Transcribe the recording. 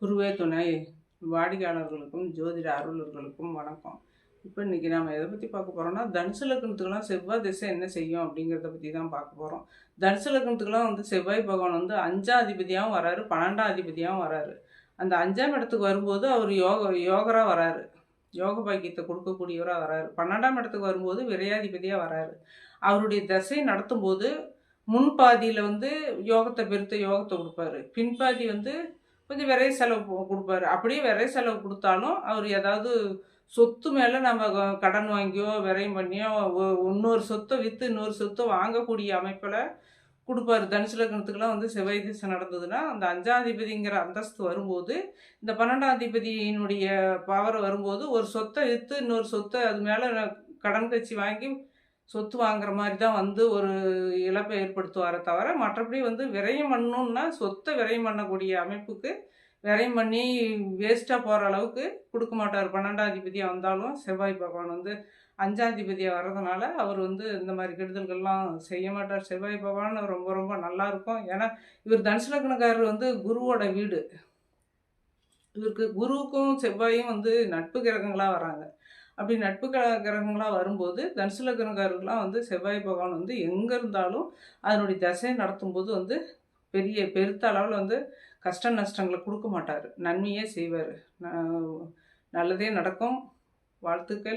குருவே துணை. வாடிக்கையாளர்களுக்கும் ஜோதிட அருளர்களுக்கும் வணக்கம். இப்போ இன்றைக்கி நம்ம எதை பற்றி பார்க்க போகிறோம்னா, தனுசு லக்னத்துக்கெல்லாம் செவ்வாய் திசை என்ன செய்யும் அப்படிங்கிறத பற்றி தான் பார்க்க போகிறோம். தனுசு லக்னத்துக்கெல்லாம் வந்து செவ்வாய் பகவான் வந்து 5ஆம் அதிபதியாகவும் வராரு, 12ஆம் அதிபதியாகவும் வராரு. அந்த 5ஆம் இடத்துக்கு வரும்போது அவர் யோகராக வராரு, யோக பாக்கியத்தை கொடுக்கக்கூடியவராக வராரு. 12ஆம் இடத்துக்கு வரும்போது விரையாதிபதியாக வராரு. அவருடைய திசை நடத்தும் போது முன்பாதியில் வந்து யோகத்தை பெருத்த யோகத்தை கொடுப்பாரு, பின்பாதி வந்து கொஞ்சம் விரை செலவு கொடுப்பாரு. அப்படியே விரை செலவு கொடுத்தாலும் அவர் ஏதாவது சொத்து மேலே நம்ம கடன் வாங்கியோ விரையும் பண்ணியோ இன்னொரு சொத்தை விற்று இன்னொரு சொத்தை வாங்கக்கூடிய அமைப்பில் கொடுப்பாரு. தனுசு லக்னத்துக்கெல்லாம் வந்து செவ்வாய் திசை நடந்ததுன்னா அந்த 5ஆம் அதிபதிங்கிற அந்தஸ்து வரும்போது, இந்த 12ஆம் அதிபதியினுடைய பவர் வரும்போது ஒரு சொத்தை விற்று இன்னொரு சொத்தை அது மேலே கடன் கட்சி வாங்கி சொத்து வாங்குற மாதிரி தான் வந்து ஒரு இழப்பை ஏற்படுத்துவாரே தவிர, மற்றபடி வந்து விரயம் பண்ணணுன்னா சொத்தை விரயம் பண்ணக்கூடிய அமைப்புக்கு விரயம் பண்ணி வேஸ்ட்டாக போகிற அளவுக்கு கொடுக்க மாட்டார். 12ஆம் அதிபதியாக வந்தாலும் செவ்வாய் பகவான் வந்து 5ஆம் அதிபதியாக வர்றதுனால அவர் வந்து இந்த மாதிரி கெடுதல்கள்லாம் செய்ய மாட்டார். செவ்வாய் பகவான் ரொம்ப ரொம்ப நல்லாயிருக்கும். ஏன்னா இவர் தனுசு லக்னக்காரர் வந்து குருவோட வீடு. இவருக்கு குருவுக்கும் செவ்வாயும் வந்து நட்பு கிரகங்களாக வராங்க. அப்படி நட்பு கிரகங்களாக வரும்போது தனுசு லக்னக்காரர்கள்லாம் வந்து செவ்வாய் பகவான் வந்து எங்கே இருந்தாலும் அதனுடைய தசை நடத்தும் போது வந்து பெருத்த அளவில் வந்து கஷ்ட நஷ்டங்களை கொடுக்க மாட்டார், நன்மையே செய்வார். நல்லதே நடக்கும். வாழ்த்துக்கள்.